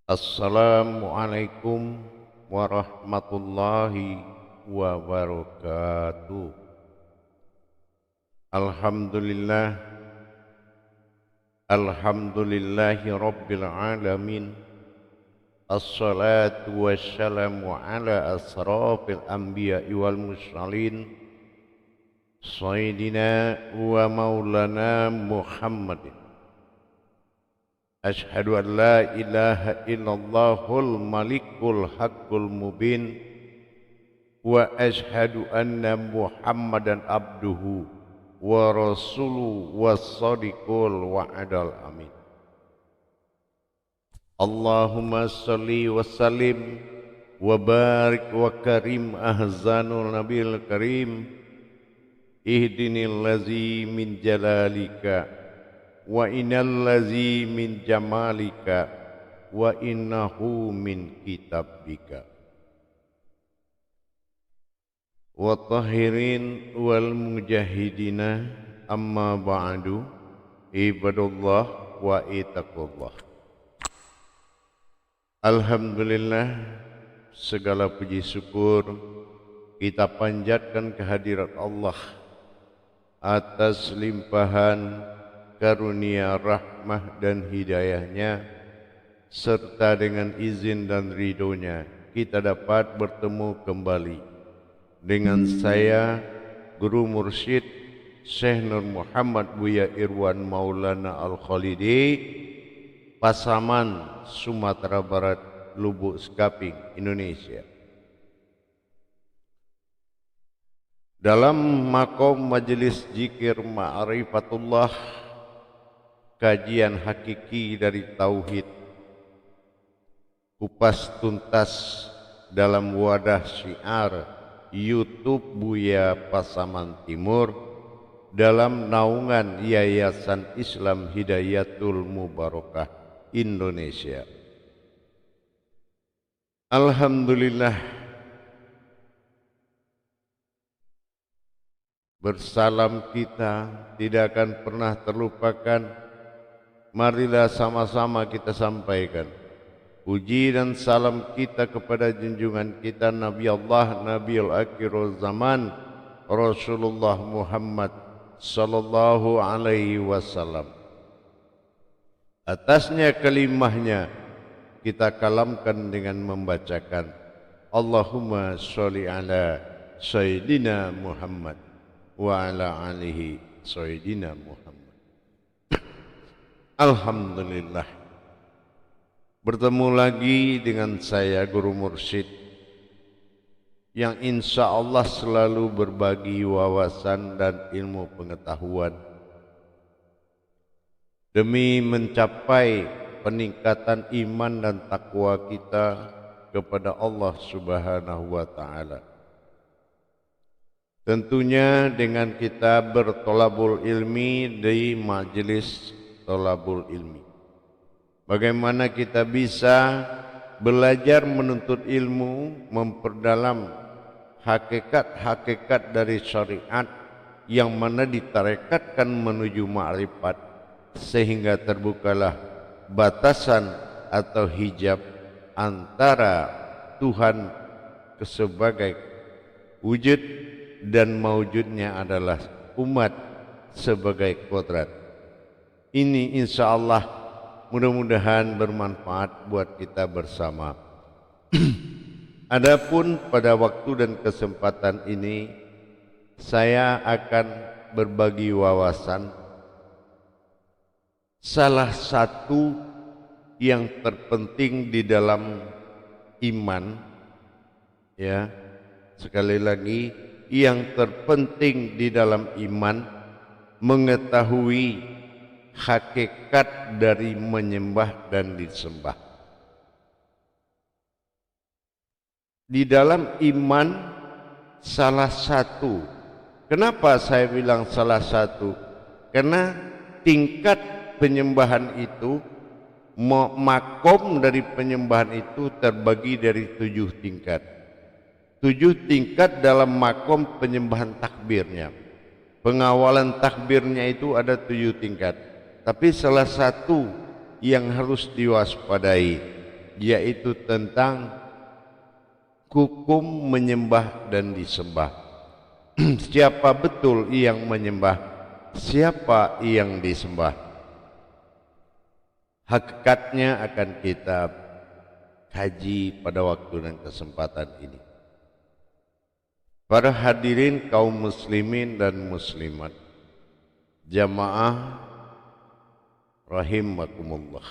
Assalamualaikum warahmatullahi wabarakatuh. Alhamdulillah, alhamdulillahi rabbil alamin. Assalatu wassalamu ala asrafil anbiya'i wal mursalin, sayyidina wa maulana Muhammadin. Ashhadu an la ilaha illallahul malikul haqqul mubin wa ashhadu anna Muhammadan abduhu wa rasuluhu was-sadiqul wa'adal amin. Allahumma salli wa sallim wa barik wa karim ahzanul nabil karim ihdinil lazi min jalalika wa innal lazi min jamalika wa innahu min kitabika wa tahirin wal mujahidina amma ba'du ibadullah wa itaqullah. Alhamdulillah, segala puji syukur kita panjatkan kehadirat Allah atas limpahan karunia rahmah dan hidayahnya, serta dengan izin dan ridhonya kita dapat bertemu kembali dengan saya, Guru Mursyid Syekh Nur Muhammad Buya Irwan Maulana Al-Khalidi, Pasaman, Sumatera Barat, Lubuk Sekaping, Indonesia. Dalam makom majelis zikir ma'rifatullah, kajian hakiki dari tauhid, kupas tuntas dalam wadah syiar YouTube Buya Pasaman Timur dalam naungan Yayasan Islam Hidayatul Mubarakah Indonesia. Alhamdulillah, bersalam kita tidak akan pernah terlupakan. Marilah sama-sama kita sampaikan puji dan salam kita kepada junjungan kita Nabi Allah, Nabiul Akhirul Zaman, Rasulullah Muhammad sallallahu alaihi wasallam. Atasnya kalimahnya kita kalamkan dengan membacakan Allahumma sholli ala Sayyidina Muhammad wa ala alihi Sayyidina Muhammad. Alhamdulillah, bertemu lagi dengan saya Guru Mursyid yang insya Allah selalu berbagi wawasan dan ilmu pengetahuan demi mencapai peningkatan iman dan takwa kita kepada Allah Subhanahu wa Ta'ala. Tentunya dengan kita bertolabul ilmi di majelis tolabul ilmi. Bagaimana kita bisa belajar menuntut ilmu, memperdalam hakikat-hakikat dari syariat yang mana ditarekatkan menuju ma'rifat, sehingga terbukalah batasan atau hijab antara Tuhan sebagai wujud dan maujudnya adalah umat sebagai kodrat. Ini insya Allah mudah-mudahan bermanfaat buat kita bersama. Adapun pada waktu dan kesempatan ini saya akan berbagi wawasan salah satu yang terpenting di dalam iman, ya, sekali lagi yang terpenting di dalam iman, mengetahui hakikat dari menyembah dan disembah. Di dalam iman salah satu, kenapa saya bilang salah satu? Karena tingkat penyembahan itu, makom dari penyembahan itu terbagi dari 7 tingkat. 7 tingkat dalam makom penyembahan takbirnya. Pengawalan takbirnya itu ada 7 tingkat. Tapi salah satu yang harus diwaspadai, yaitu tentang hukum menyembah dan disembah. Siapa betul yang menyembah, siapa yang disembah. Hakikatnya akan kita kaji pada waktu dan kesempatan ini. Para hadirin kaum muslimin dan muslimat, jamaah rahimakumullah.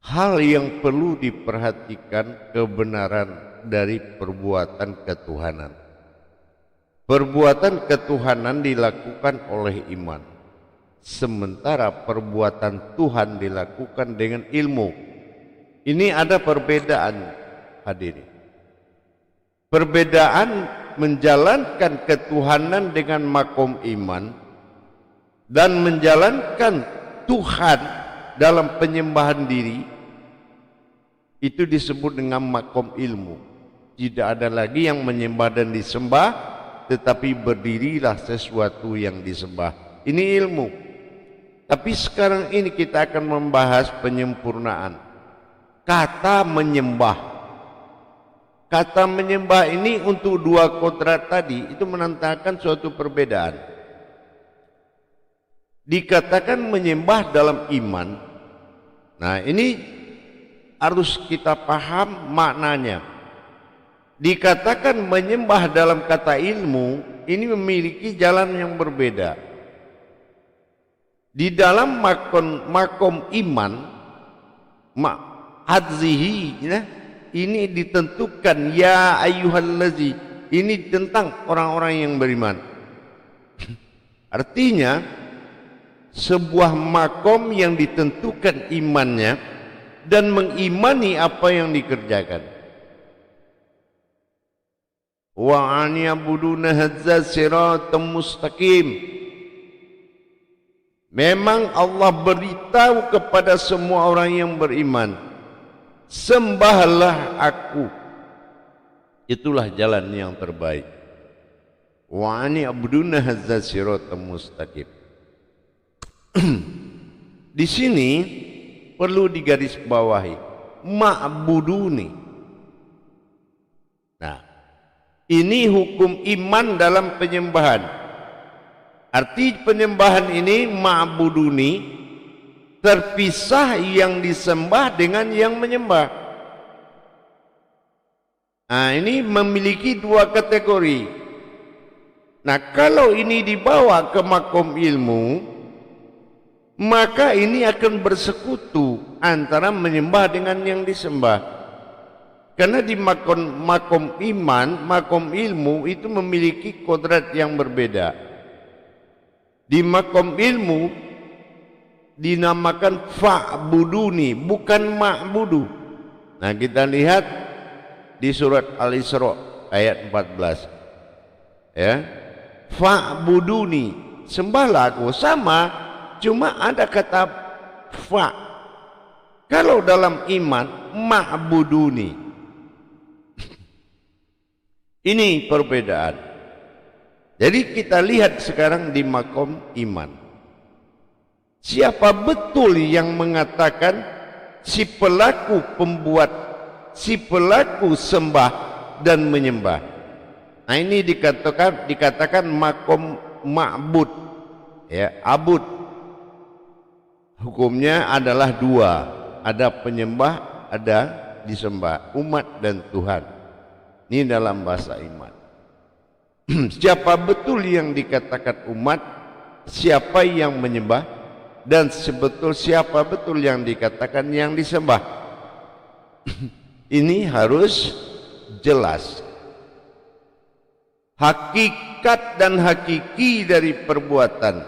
Hal yang perlu diperhatikan kebenaran dari perbuatan ketuhanan. Perbuatan ketuhanan dilakukan oleh iman, sementara perbuatan Tuhan dilakukan dengan ilmu. Ini ada perbedaan, hadirin. Perbedaan menjalankan ketuhanan dengan makom iman dan menjalankan Tuhan dalam penyembahan diri itu disebut dengan makom ilmu. Tidak ada lagi yang menyembah dan disembah, tetapi berdirilah sesuatu yang disembah. Ini ilmu. Tapi sekarang ini kita akan membahas penyempurnaan kata menyembah. Kata menyembah ini untuk dua kodrat tadi itu menandakan suatu perbedaan. Dikatakan menyembah dalam iman. Nah, ini harus kita paham maknanya. Dikatakan menyembah dalam kata ilmu, ini memiliki jalan yang berbeda. Di dalam makom iman, hadzihi, ya, ini ditentukan ya ayyuhallazi, ini tentang orang-orang yang beriman. Artinya sebuah makom yang ditentukan imannya dan mengimani apa yang dikerjakan. Wa an ya'buduna hadza siratal mustaqim. Memang Allah beritahu kepada semua orang yang beriman, sembahlah aku, itulah jalan yang terbaik. Wa an ya'buduna hadza siratal mustaqim. Di sini perlu digarisbawahi ma'buduni. Nah, ini hukum iman dalam penyembahan. Arti penyembahan ini ma'buduni, terpisah yang disembah dengan yang menyembah. Nah, ini memiliki dua kategori. Nah, kalau ini dibawa ke makom ilmu, maka ini akan bersekutu antara menyembah dengan yang disembah. Karena di makom iman, makom ilmu itu memiliki kodrat yang berbeda. Di makom ilmu dinamakan fa'buduni, bukan ma'budu. Nah, kita lihat di surat Al-Isra ayat 14. Ya. Fa'buduni, sembahlah aku, sama, cuma ada kata fa. Kalau dalam iman ma'buduni. Ini perbedaan. Jadi kita lihat sekarang di makom iman. Siapa betul yang mengatakan si pelaku pembuat, si pelaku sembah dan menyembah. Nah, ini dikatakan makom ma'bud, ya, abud. Hukumnya adalah dua, ada penyembah, ada disembah, umat dan Tuhan. Ini dalam bahasa iman. Siapa betul yang dikatakan umat, siapa yang menyembah, dan siapa betul yang dikatakan yang disembah. Ini harus jelas. Hakikat dan hakiki dari perbuatan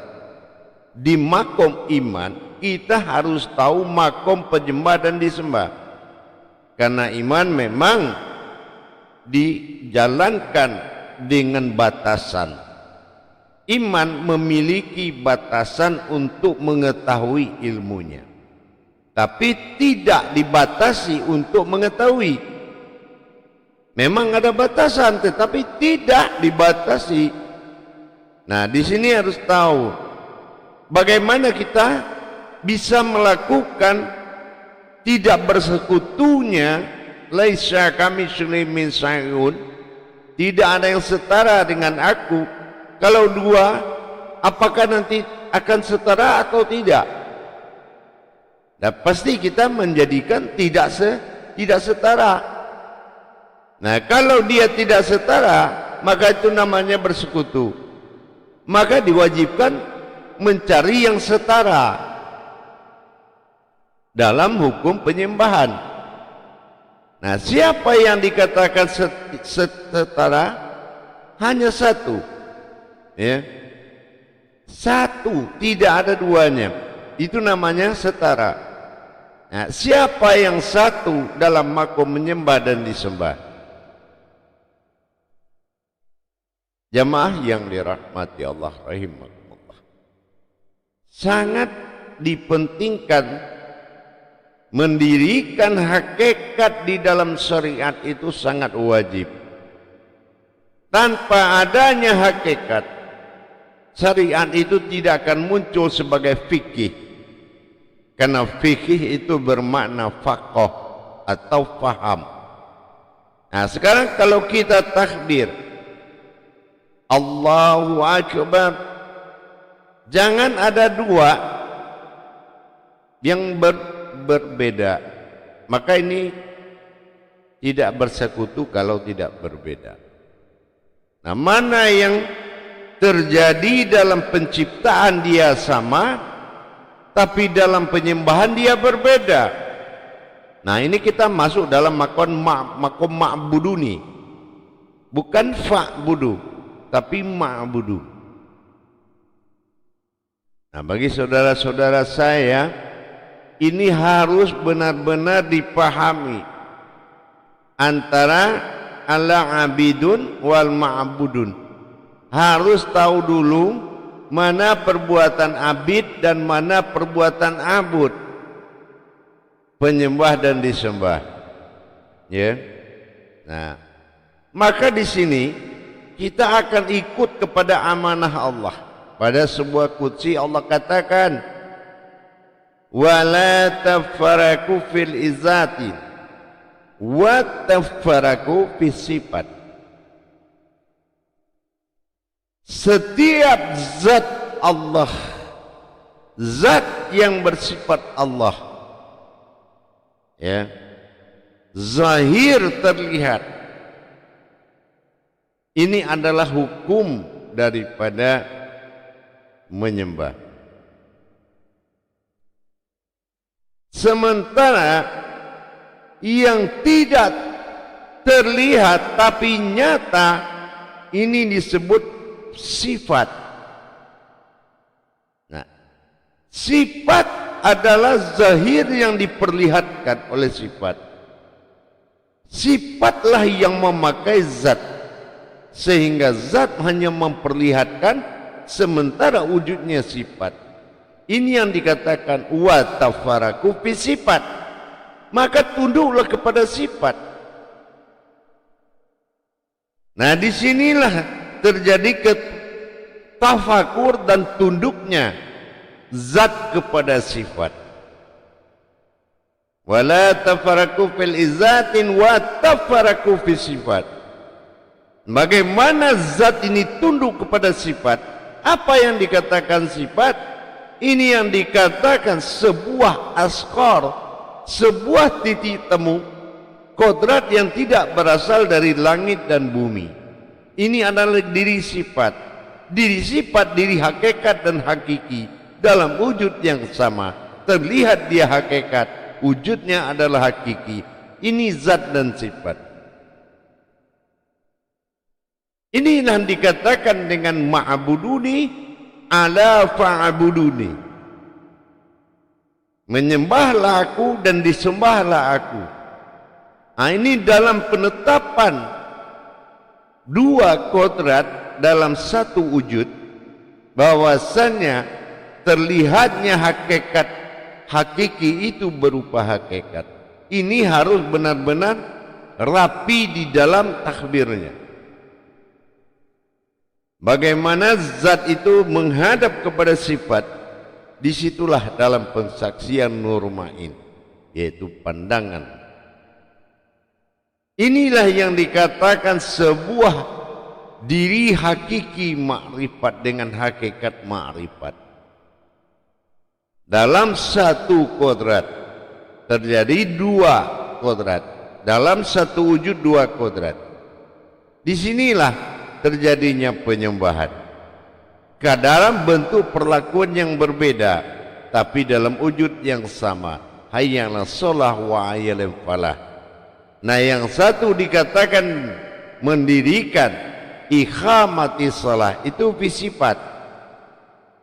di makom iman, kita harus tahu makom penyembah dan disembah. Karena iman memang dijalankan dengan batasan. Iman memiliki batasan untuk mengetahui ilmunya, tapi tidak dibatasi untuk mengetahui. Memang ada batasan, tetapi tidak dibatasi. Nah, di sini harus tahu bagaimana kita bisa melakukan tidak bersekutunya, laisa kamitslihi min syai'un, tidak ada yang setara dengan aku. Kalau dua, apakah nanti akan setara atau tidak? Nah, pasti kita menjadikan tidak setara. Nah, kalau dia tidak setara, maka itu namanya bersekutu. Maka diwajibkan mencari yang setara dalam hukum penyembahan. Nah, siapa yang dikatakan setara? Hanya satu, ya, satu, tidak ada duanya. Itu namanya setara. Nah, siapa yang satu dalam makom menyembah dan disembah? Jamaah yang dirahmati Allah rahimakumullah, sangat dipentingkan mendirikan hakikat di dalam syariat itu sangat wajib. Tanpa adanya hakikat, syariat itu tidak akan muncul sebagai fikih. Karena fikih itu bermakna faqih atau faham. Nah, sekarang kalau kita takbir Allahu Akbar, jangan ada dua yang berbeda. Maka ini tidak bersekutu kalau tidak berbeda. Nah, mana yang terjadi dalam penciptaan dia sama, tapi dalam penyembahan dia berbeda. Nah, ini kita masuk dalam makom ma'buduni, bukan fa'budu, tapi ma'budu. Nah, bagi saudara-saudara saya, ini harus benar-benar dipahami antara al-abidun wal ma'budun. Harus tahu dulu mana perbuatan abid dan mana perbuatan abud, penyembah dan disembah. Ya. Nah, maka di sini kita akan ikut kepada amanah Allah. Pada sebuah qudsi Allah katakan, wala tafaraku fil izati wa tafaraku fis sifat. Setiap zat Allah, zat yang bersifat Allah, ya, zahir terlihat, ini adalah hukum daripada menyembah. Sementara yang tidak terlihat tapi nyata, ini disebut sifat. Nah, sifat adalah zahir yang diperlihatkan oleh sifat. Sifatlah yang memakai zat, sehingga zat hanya memperlihatkan sementara wujudnya sifat. Ini yang dikatakan wa tafaraku fi sifat. Maka tunduklah kepada sifat. Nah, disinilah terjadi tafakur dan tunduknya zat kepada sifat. Wala tafaraku fil izatin wa tafaraku fi sifat. Bagaimana zat ini tunduk kepada sifat? Apa yang dikatakan sifat? Ini yang dikatakan sebuah askar, sebuah titik temu kodrat yang tidak berasal dari langit dan bumi. Ini adalah diri sifat. Diri sifat, diri hakikat dan hakiki dalam wujud yang sama. Terlihat dia hakikat, wujudnya adalah hakiki. Ini zat dan sifat. Ini yang dikatakan dengan ma'buduni ala fa'buduni. Menyembahlah aku dan disembahlah aku. Nah, ini dalam penetapan dua kodrat dalam satu wujud, bahwasannya terlihatnya hakikat hakiki itu berupa hakikat. Ini harus benar-benar rapi di dalam takbirnya. Bagaimana zat itu menghadap kepada sifat, disitulah dalam pensaksian Nur Ma'in. yaitu pandangan. Inilah yang dikatakan sebuah diri hakiki makrifat dengan hakikat makrifat. Dalam satu kodrat terjadi dua kodrat. Dalam satu wujud dua kodrat. Disinilah terjadinya penyembahan. Dalam bentuk perlakuan yang berbeda, tapi dalam wujud yang sama. Hayya 'alas shalah wa hayya 'alal falah. Nah, yang satu dikatakan mendirikan, iqamatis shalah, itu sifat.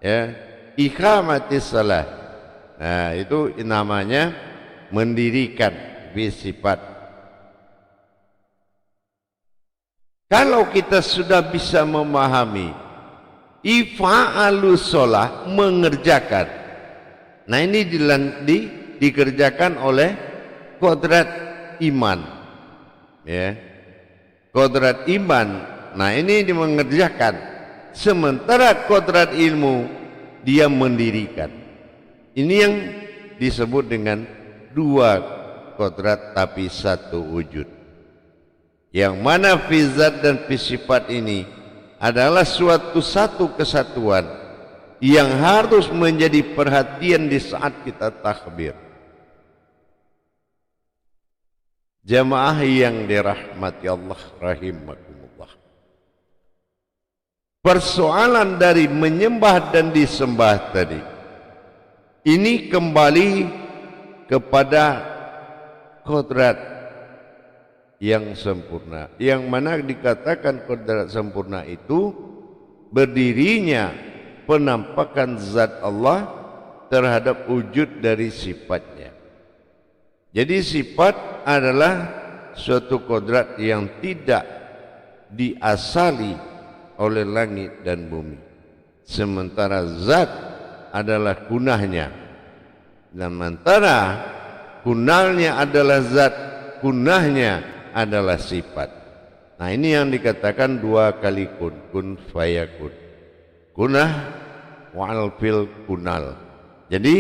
Ya, iqamatis shalah. Nah, itu namanya mendirikan sifat. Kalau kita sudah bisa memahami ifa'alus shalah, mengerjakan. Nah, ini dikerjakan oleh kodrat iman. Ya. Kodrat iman. Nah, ini mengerjakan. Sementara kodrat ilmu dia mendirikan. Ini yang disebut dengan dua kodrat tapi satu wujud. Yang mana fizat dan fisifat ini adalah satu kesatuan yang harus menjadi perhatian di saat kita takbir. Jamaah yang dirahmati Allah rahimakumullah. Persoalan dari menyembah dan disembah tadi ini kembali kepada kodrat yang sempurna, yang mana dikatakan kodrat sempurna itu berdirinya penampakan zat Allah terhadap wujud dari sifatnya. Jadi sifat adalah suatu kodrat yang tidak diasali oleh langit dan bumi, sementara zat adalah kunahnya. Dan sementara kunalnya adalah zat, kunahnya adalah sifat. Nah, ini yang dikatakan dua kali kun fayakun. Kunah wa'al fil kunal. Jadi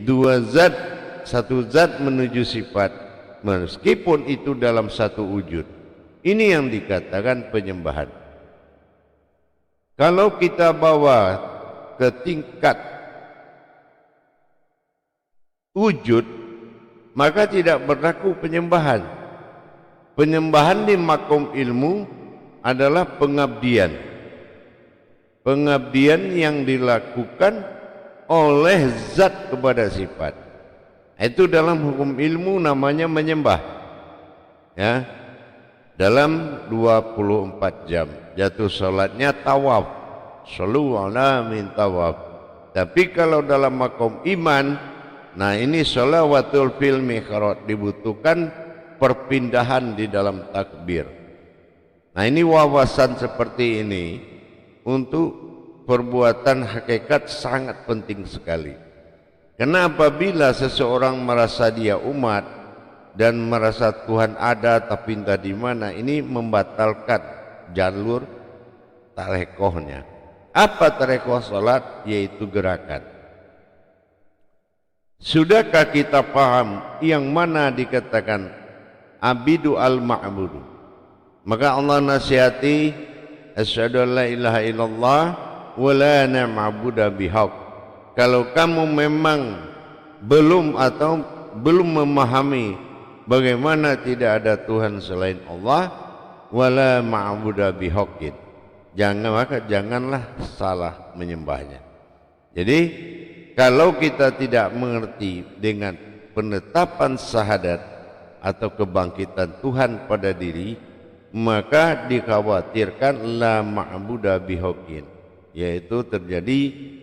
dua zat, satu zat menuju sifat, meskipun itu dalam satu wujud. Ini yang dikatakan penyembahan. Kalau kita bawa ke tingkat wujud, maka tidak berlaku penyembahan. Penyembahan di makom ilmu adalah pengabdian. Pengabdian yang dilakukan oleh zat kepada sifat. Itu dalam hukum ilmu namanya menyembah. Ya. Dalam 24 jam jatuh salatnya tawaf. Shallu ala min tawaf. Tapi kalau dalam makom iman, nah ini shalawatul fil mihrab, dibutuhkan perpindahan di dalam takbir. Nah, ini wawasan seperti ini untuk perbuatan hakikat sangat penting sekali. Karena apabila seseorang merasa dia umat dan merasa Tuhan ada tapi entah di mana, ini membatalkan jalur tarekohnya. Apa tarekoh salat? Yaitu gerakan. Sudahkah kita paham yang mana dikatakan abidu al-ma'budu? Maka Allah nasihati, asyhadu an la ilaha illallah wa la na'budu bihaq. Kalau kamu memang belum memahami bagaimana tidak ada Tuhan selain Allah, wala ma'budu bihaqin, janganlah salah menyembahnya. Jadi kalau kita tidak mengerti dengan penetapan syahadat atau kebangkitan Tuhan pada diri, maka dikhawatirkan la ma'budu bihaqin, yaitu terjadi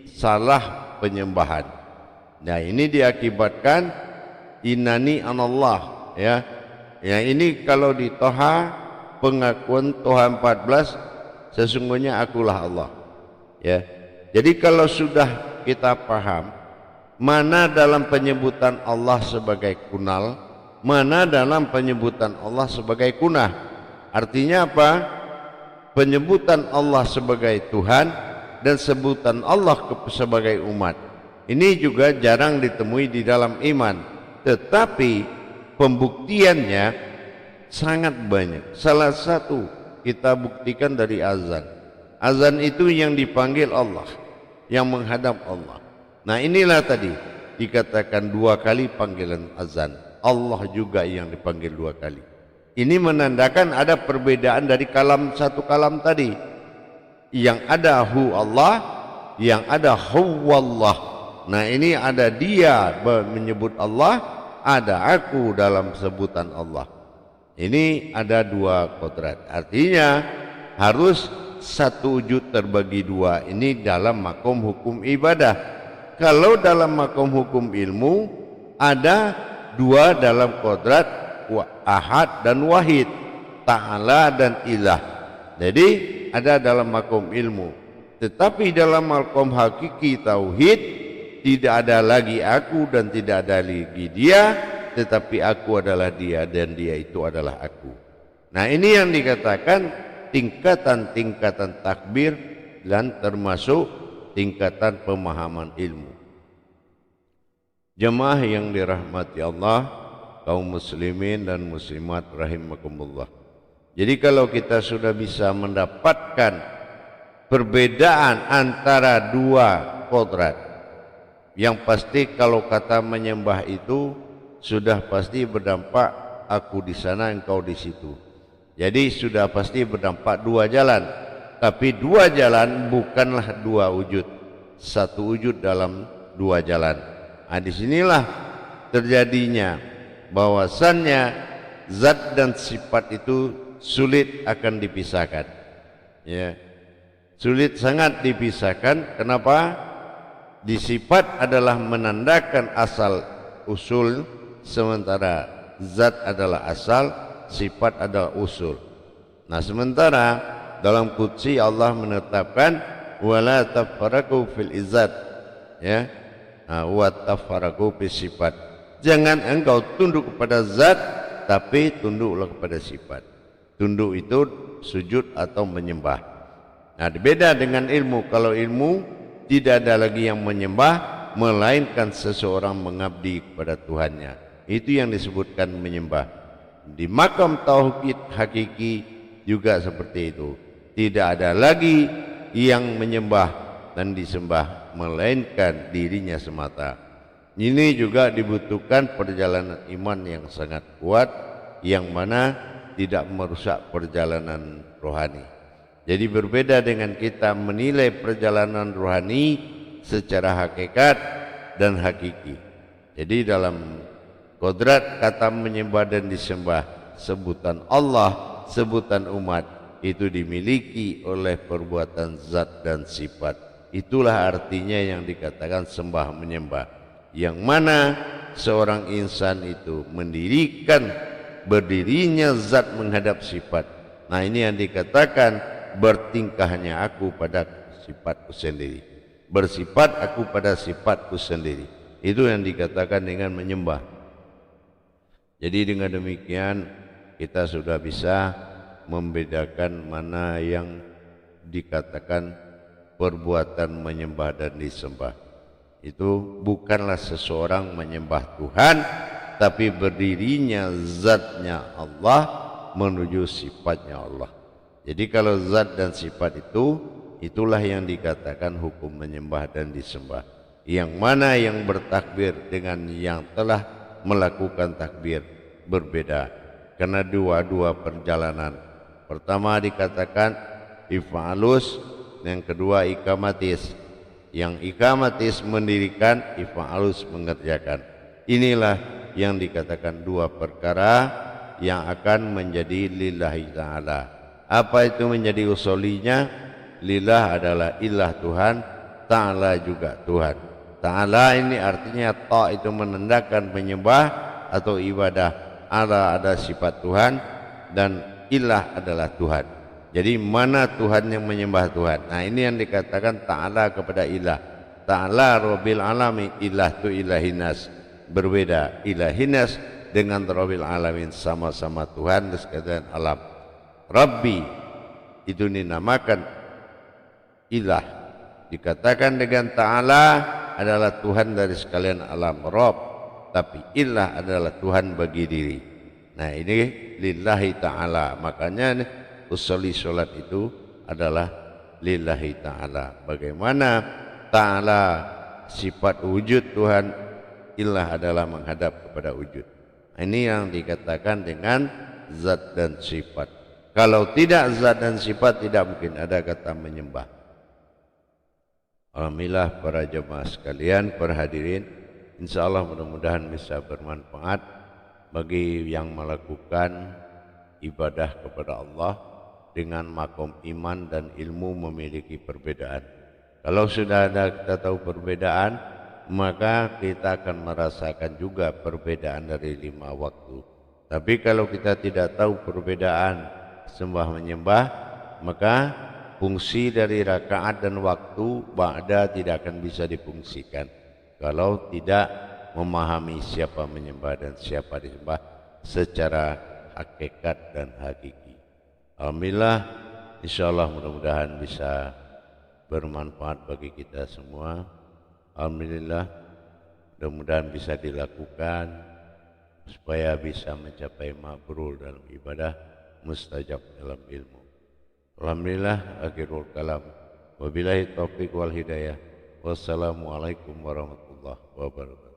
salah penyembahan. Nah, ini diakibatkan innani anallah, ya. Yang ini kalau di Toha, pengakuan Toha 14, sesungguhnya akulah Allah, ya. Jadi kalau sudah kita paham mana dalam penyebutan Allah sebagai kunal, mana dalam penyebutan Allah sebagai kunah. Artinya apa? Penyebutan Allah sebagai Tuhan dan sebutan Allah sebagai umat. Ini juga jarang ditemui di dalam iman. tetapi pembuktiannya sangat banyak. Salah satu kita buktikan dari azan. Azan itu yang dipanggil Allah, yang menghadap Allah. Nah inilah tadi dikatakan 2 kali panggilan azan. Allah juga yang dipanggil 2 kali. Ini menandakan ada perbedaan dari kalam satu kalam tadi. Yang ada hu Allah, yang ada huwallah. Nah ini ada dia menyebut Allah, ada aku dalam sebutan Allah. Ini ada 2 kodrat. Artinya harus satu wujud terbagi 2. Ini dalam makom hukum ibadah. Kalau dalam makom hukum ilmu ada 2 dalam kodrat, ahad dan wahid, ta'ala dan ilah. Jadi ada dalam makom ilmu. Tetapi dalam makom hakiki tauhid tidak ada lagi aku dan tidak ada lagi dia, tetapi aku adalah dia dan dia itu adalah aku. Nah ini yang dikatakan tingkatan-tingkatan takbir dan termasuk tingkatan pemahaman ilmu. Jemaah yang dirahmati Allah, kaum muslimin dan muslimat rahimakumullah. Jadi kalau kita sudah bisa mendapatkan perbedaan antara 2 kodrat, yang pasti kalau kata menyembah itu sudah pasti berdampak aku di sana engkau di situ. Jadi sudah pasti berdampak 2 jalan. Tapi 2 jalan bukanlah 2 wujud. 1 wujud dalam 2 jalan. Nah disinilah terjadinya bahwasannya zat dan sifat itu sulit akan dipisahkan. Ya. Sulit sangat dipisahkan. Kenapa? Di sifat adalah menandakan asal usul, sementara zat adalah asal, sifat adalah usul. Nah sementara dalam qudsi Allah menetapkan wala tafarraqu fil izzat, ya, wa tafarraqu fis sifat. Jangan engkau tunduk kepada zat, tapi tunduklah kepada sifat. Tunduk itu sujud atau menyembah. Nah beda dengan ilmu. Kalau ilmu tidak ada lagi yang menyembah, melainkan seseorang mengabdi kepada Tuhannya. Itu yang disebutkan menyembah. Di makam tauhid hakiki juga seperti itu. Tidak ada lagi yang menyembah dan disembah, melainkan dirinya semata. Ini juga dibutuhkan perjalanan iman yang sangat kuat, yang mana tidak merusak perjalanan rohani. Jadi berbeda dengan kita menilai perjalanan rohani secara hakikat dan hakiki. Jadi dalam kodrat kata menyembah dan disembah, sebutan Allah, sebutan umat itu dimiliki oleh perbuatan zat dan sifat. Itulah artinya yang dikatakan sembah menyembah, yang mana seorang insan itu mendirikan berdirinya zat menghadap sifat. Nah ini yang dikatakan bertingkahnya aku pada sifatku sendiri, bersifat aku pada sifatku sendiri. Itu yang dikatakan dengan menyembah. Jadi dengan demikian kita sudah bisa membedakan mana yang dikatakan perbuatan menyembah dan disembah. Itu bukanlah seseorang menyembah Tuhan, tapi berdirinya zatnya Allah menuju sifatnya Allah. Jadi kalau zat dan sifat itu, itulah yang dikatakan hukum menyembah dan disembah. Yang mana yang bertakbir dengan yang telah melakukan takbir berbeda, karena dua-dua perjalanan. Pertama dikatakan if'alus, yang kedua ikamatis. Yang ikamatis mendirikan, if'alus mengerjakan. Inilah yang dikatakan 2 perkara yang akan menjadi lillahi ta'ala. Apa itu menjadi usulinya? Lillah adalah ilah Tuhan, ta'ala juga Tuhan. Ta'ala ini artinya ta' itu menandakan menyembah atau ibadah. Ala ada sifat Tuhan dan ilah adalah Tuhan. Jadi mana Tuhan yang menyembah Tuhan? Nah ini yang dikatakan ta'ala kepada ilah. Ta'ala Rabbil Alamin, ilah tu ilahinas. Berbeda ilahinas dengan Rabbil Alamin, sama-sama Tuhan dan sekalian alam. Rabbi itu dinamakan ilah, dikatakan dengan ta'ala adalah Tuhan dari sekalian alam. Rabb tapi ilah adalah Tuhan bagi diri. Nah ini lillahi ta'ala, makanya usolli sholat itu adalah lillahi ta'ala. Bagaimana ta'ala sifat wujud Tuhan, ilah adalah menghadap kepada wujud. Ini yang dikatakan dengan zat dan sifat. Kalau tidak zat dan sifat, tidak mungkin ada kata menyembah. Alhamdulillah para jemaah sekalian, para hadirin, insyaallah mudah-mudahan bisa bermanfaat bagi yang melakukan ibadah kepada Allah dengan makom iman dan ilmu memiliki perbedaan. Kalau sudah ada kita tahu perbedaan, maka kita akan merasakan juga perbedaan dari 5 waktu. Tapi kalau kita tidak tahu perbedaan sembah menyembah, maka fungsi dari rakaat dan waktu ba'da tidak akan bisa difungsikan kalau tidak memahami siapa menyembah dan siapa disembah secara hakikat dan hakiki. Alhamdulillah, insyaallah mudah-mudahan bisa bermanfaat bagi kita semua. Alhamdulillah, mudah-mudahan bisa dilakukan supaya bisa mencapai mabrur dalam ibadah, mustajab dalam ilmu. Alhamdulillah, akhirul kalam. Wabillahi taufiq wal hidayah. Wassalamualaikum warahmatullahi wabarakatuh.